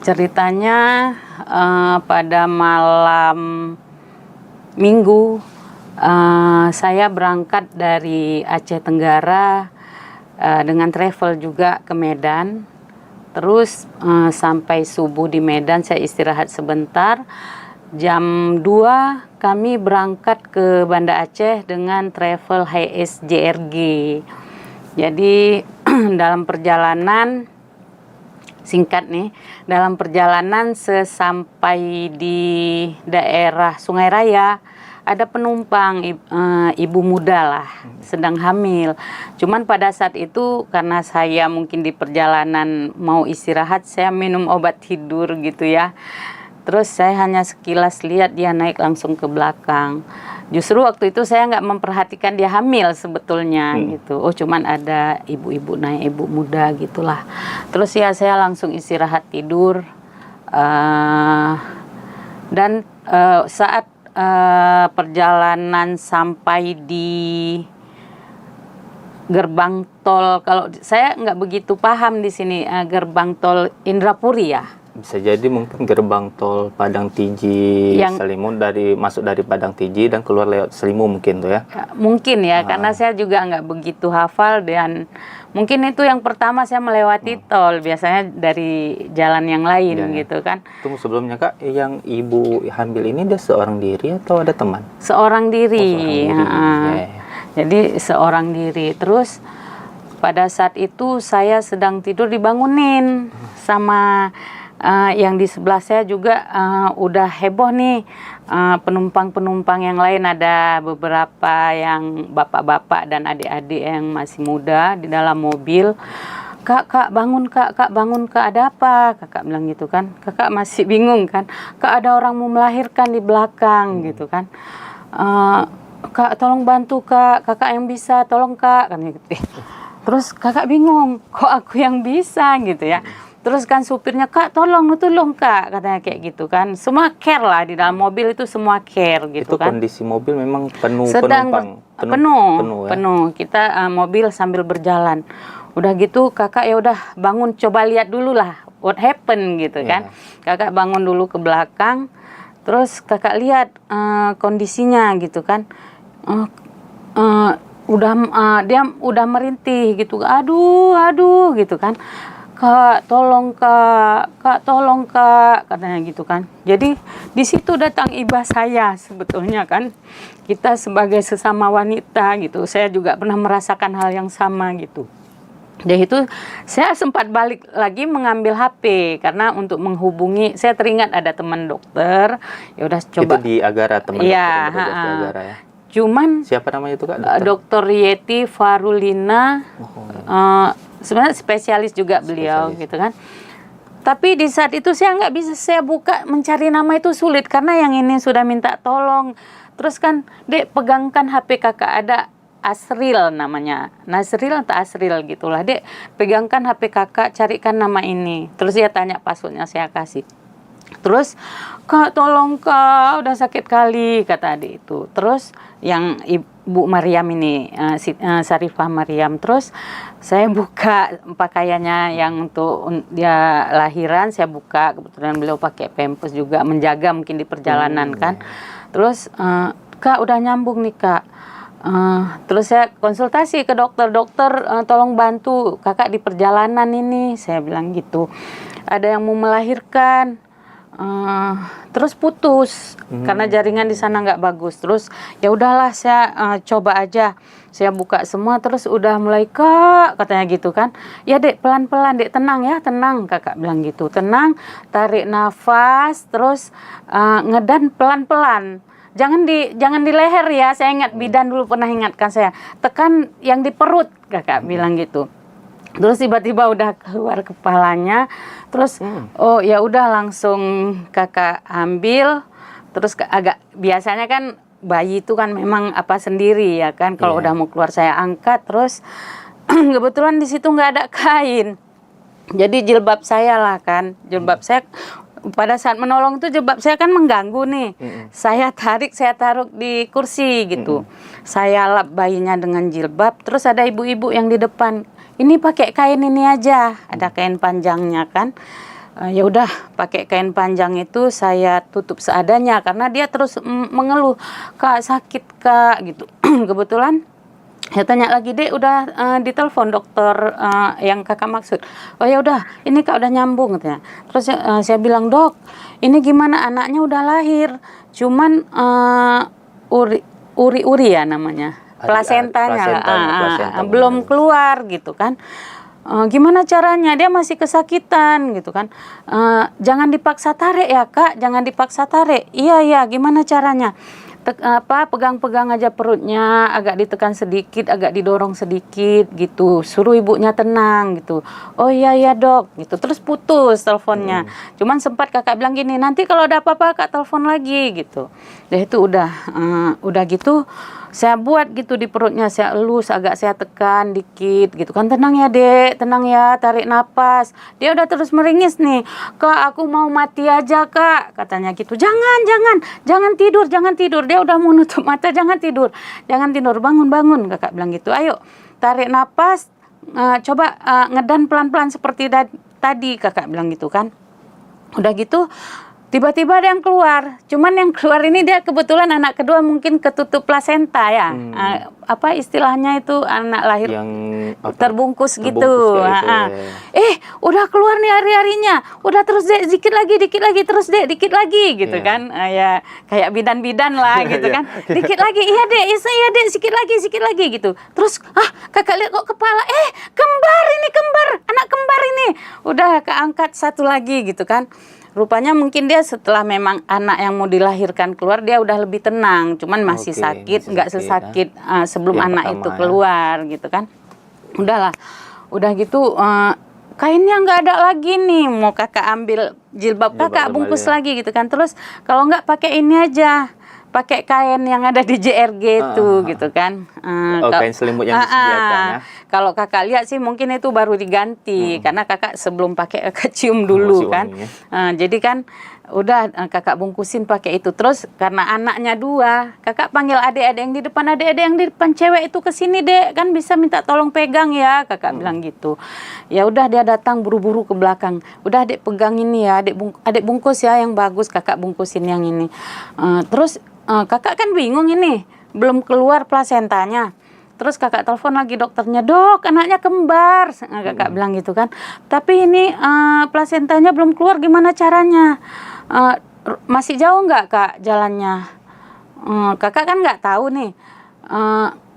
Ceritanya pada malam Minggu saya berangkat dari Aceh Tenggara dengan travel juga ke Medan. Terus sampai subuh di Medan, saya istirahat sebentar. Jam 2 kami berangkat ke Banda Aceh dengan travel HIS JRG. Jadi dalam perjalanan singkat nih, dalam perjalanan sesampai di daerah Sungai Raya, ada penumpang ibu muda lah, sedang hamil. Cuman pada saat itu karena saya mungkin di perjalanan mau istirahat, saya minum obat tidur gitu ya. Terus saya hanya sekilas lihat dia naik langsung ke belakang. Justru waktu itu saya nggak memperhatikan dia hamil sebetulnya gitu. Oh cuman ada ibu-ibu naik, ibu muda gitulah. Terus ya saya langsung istirahat tidur. Dan saat perjalanan sampai di gerbang tol, kalau saya nggak begitu paham di sini, gerbang tol Indrapuri ya. Bisa jadi mungkin gerbang tol Padang Tiji Selimu, masuk dari Padang Tiji dan keluar lewat Selimu mungkin tuh ya. Mungkin ya, karena saya juga nggak begitu hafal dan mungkin itu yang pertama saya melewati tol, biasanya dari jalan yang lain gitu kan. Tunggu sebelumnya Kak, yang ibu hamil ini dia seorang diri atau ada teman? Seorang diri. Jadi seorang diri. Terus pada saat itu saya sedang tidur dibangunin sama yang di sebelah saya juga udah heboh nih, penumpang-penumpang yang lain, ada beberapa yang bapak-bapak dan adik-adik yang masih muda di dalam mobil. Kak bangun kak bangun kak, ada apa? Kakak bilang gitu kan. Kakak masih bingung kan, kak ada orang mau melahirkan di belakang gitu kan. Kak tolong bantu kak, kakak yang bisa, tolong kak kan gitu. Terus kakak bingung, kok aku yang bisa gitu ya. Terus kan supirnya, kak tolong kak, katanya kayak gitu kan. Semua care lah di dalam mobil itu, semua care gitu itu kan. Kondisi mobil memang penuh Sedang penumpang. penuh. Kita mobil sambil berjalan. Udah gitu kakak ya udah bangun, coba lihat dulu lah what happened gitu kan. Kakak bangun dulu ke belakang. Terus kakak lihat kondisinya gitu kan. Dia udah merintih gitu. Aduh gitu kan. Kak tolong kak katanya gitu kan. Jadi di situ datang ibah saya sebetulnya kan. Kita sebagai sesama wanita gitu, saya juga pernah merasakan hal yang sama gitu. Jadi itu saya sempat balik lagi mengambil HP karena untuk menghubungi, saya teringat ada teman dokter. Ya udah coba. Itu di Agara, teman dokter yang bertugas di Agara ya. Cuman siapa namanya itu Kak? Dokter Yeti Farulina. Sebenarnya spesialis juga beliau gitu kan. Tapi di saat itu saya nggak bisa, saya buka mencari nama itu sulit karena yang ini sudah minta tolong. Terus kan, Dek pegangkan HP kakak, ada Asril namanya, Nasril atau Asril gitulah. Dek pegangkan HP kakak, carikan nama ini. Terus dia tanya passwordnya, saya kasih. Terus kak tolong kak, udah sakit kali kata adik itu. Terus yang Ibu Mariam ini, Sarifah Mariam. Terus saya buka pakaiannya yang untuk dia lahiran, saya buka. Kebetulan beliau pakai pampers juga, menjaga mungkin di perjalanan kan. Terus kak udah nyambung nih kak. Terus saya konsultasi ke dokter, tolong bantu kakak di perjalanan ini, saya bilang gitu. Ada yang mau melahirkan. Terus putus karena jaringan di sana nggak bagus. Terus ya udahlah saya coba aja, saya buka semua. Terus udah mulai kak katanya gitu kan. Ya dek pelan-pelan dek, tenang ya, tenang kakak bilang gitu. Tenang, tarik nafas, terus ngedan pelan-pelan. Jangan di leher ya, saya ingat bidan dulu pernah ingatkan saya. Tekan yang di perut kakak bilang gitu. Terus tiba-tiba udah keluar kepalanya. Terus oh ya udah langsung kakak ambil. Terus agak biasanya kan bayi itu kan memang apa sendiri ya kan. Kalau udah mau keluar saya angkat. Terus kebetulan di situ nggak ada kain. Jadi jilbab saya lah kan. Jilbab saya pada saat menolong itu jilbab saya kan mengganggu nih. Saya taruh di kursi gitu. Saya lap bayinya dengan jilbab. Terus ada ibu-ibu yang di depan. Ini pakai kain ini aja, ada kain panjangnya kan. Ya udah pakai kain panjang itu saya tutup seadanya karena dia terus mengeluh, Kak sakit Kak gitu. Kebetulan saya tanya lagi, Dek udah ditelepon dokter yang Kakak maksud. Oh ya udah, ini Kak udah nyambung katanya. Terus saya bilang, Dok, ini gimana, anaknya udah lahir, cuman uri ya namanya, plasentanya belum keluar gitu kan. Gimana caranya, dia masih kesakitan gitu kan. Jangan dipaksa tarik ya Kak, jangan dipaksa tarik. Iya gimana caranya, pegang-pegang aja perutnya, agak ditekan sedikit, agak didorong sedikit gitu, suruh ibunya tenang gitu. Oh iya Dok gitu, terus putus teleponnya. Cuman sempat Kakak bilang gini, nanti kalau ada apa-apa Kak telepon lagi gitu. Nah itu udah gitu saya buat gitu di perutnya, saya elus, agak saya tekan dikit gitu kan. Tenang ya Dek, tenang ya, tarik napas. Dia udah terus meringis nih, Kak aku mau mati aja Kak katanya gitu. Jangan tidur. Dia udah mau nutup mata, jangan tidur, bangun Kakak bilang gitu. Ayo tarik napas, coba ngedan pelan-pelan seperti tadi Kakak bilang gitu kan. Udah gitu tiba-tiba ada yang keluar. Cuman yang keluar ini dia kebetulan anak kedua, mungkin ketutup plasenta ya. Apa istilahnya itu, anak lahir yang terbungkus gitu. Udah keluar nih hari-harinya. Udah terus Dek, dikit lagi, terus Dek, dikit lagi gitu kan. Ya kayak bidan-bidan lah gitu kan. Dikit lagi, iya Dek, sikit lagi gitu. Terus Kakak lihat kok kepala, kembar, anak kembar ini. Udah keangkat satu lagi gitu kan. Rupanya mungkin dia setelah memang anak yang mau dilahirkan keluar, dia udah lebih tenang, cuman masih sakit, nggak sesakit sebelum yang anak itu keluar gitu kan. Udahlah, udah gitu kainnya nggak ada lagi nih, mau Kakak ambil jilbab Kakak bungkus lagi gitu kan. Terus kalau nggak pakai ini aja, pakai kain yang ada di JRG itu gitu kan. Kain selimut yang disediakan ya. Kalau Kakak lihat sih mungkin itu baru diganti karena Kakak sebelum pakai Kakak cium dulu kan. Jadi kan udah Kakak bungkusin pakai itu. Terus karena anaknya dua, Kakak panggil adik-adik yang di depan, cewek itu ke sini Dek, kan bisa minta tolong pegang ya, Kakak bilang gitu. Ya udah dia datang buru-buru ke belakang. Udah Adik pegang ini ya, Adik bungkus ya yang bagus, Kakak bungkusin yang ini. Terus Kakak kan bingung ini, belum keluar plasentanya. Terus Kakak telepon lagi dokternya, Dok anaknya kembar, Kakak bilang gitu kan. Tapi ini plasentanya belum keluar, gimana caranya? Masih jauh nggak Kak jalannya? Kakak kan nggak tahu nih.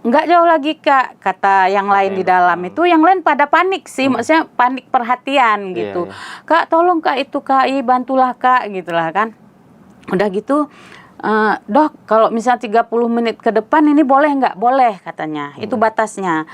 Nggak jauh lagi Kak, kata yang lain di dalam itu. Yang lain pada panik sih, maksudnya panik perhatian gitu. Kak tolong Kak itu Kak, bantulah Kak gitulah kan. Udah gitu, Dok, kalau misalnya 30 menit ke depan ini boleh nggak? Boleh katanya, itu batasnya.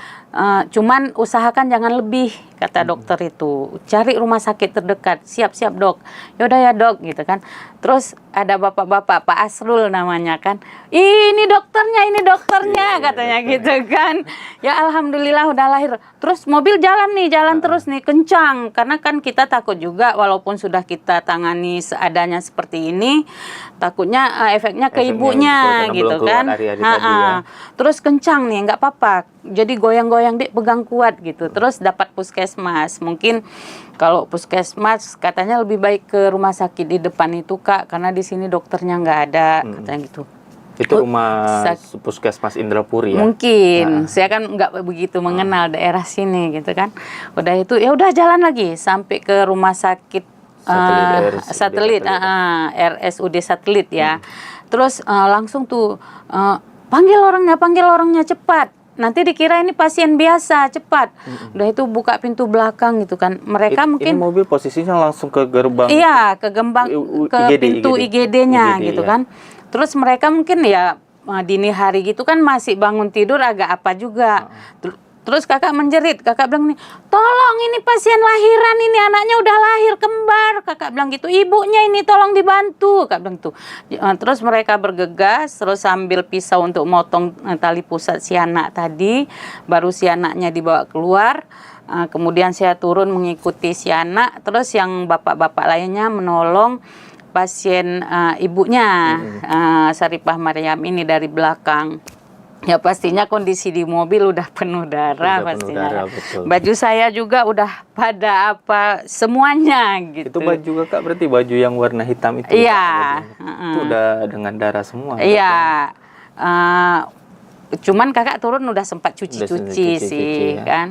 Cuman usahakan jangan lebih, kata dokter itu. Cari rumah sakit terdekat, siap-siap Dok. Yaudah ya Dok, gitu kan. Terus ada bapak-bapak, Pak Asrul namanya kan. Ini dokternya, katanya gitu kan. Ya Alhamdulillah udah lahir. Terus mobil jalan terus nih, kencang. Karena kan kita takut juga, walaupun sudah kita tangani seadanya seperti ini, takutnya efeknya ke ibunya gitu kan. Terus kencang nih, nggak apa-apa. Jadi goyang-goyang Dek, pegang kuat gitu. Terus dapat puskesmas. Mungkin kalau puskesmas katanya lebih baik ke rumah sakit di depan itu Kak, karena di sini dokternya nggak ada, katanya gitu. Itu rumah puskesmas Indrapuri ya? Mungkin, saya kan nggak begitu mengenal daerah sini gitu kan. Udah itu, ya udah jalan lagi sampai ke rumah sakit satelit, RSUD satelit ya. Terus langsung tuh panggil orangnya cepat. Nanti dikira ini pasien biasa, cepat. Udah itu buka pintu belakang gitu kan. Mereka mungkin ini mobil posisinya langsung ke gerbang. Iya, ke pintu IGD-nya gitu kan. Terus mereka mungkin ya dini hari gitu kan, masih bangun tidur agak apa juga. Terus Kakak menjerit, Kakak bilang nih, tolong ini pasien lahiran ini, anaknya udah lahir kembar, Kakak bilang gitu, ibunya ini tolong dibantu, Kakak bilang gitu. Terus mereka bergegas, terus sambil pisau untuk motong tali pusat si anak tadi, baru si anaknya dibawa keluar. Kemudian saya turun mengikuti si anak, terus yang bapak-bapak lainnya menolong pasien ibunya, Saripah Maryam ini dari belakang. Ya pastinya kondisi di mobil udah penuh darah Udah penuh pastinya. darah, betul. Baju saya juga udah pada apa semuanya gitu. Itu baju kakak berarti baju yang warna hitam itu? Iya. Itu udah dengan darah semua? Iya. Cuman kakak turun udah sempat cuci-cuci cuci-cuci, sih ya. kan.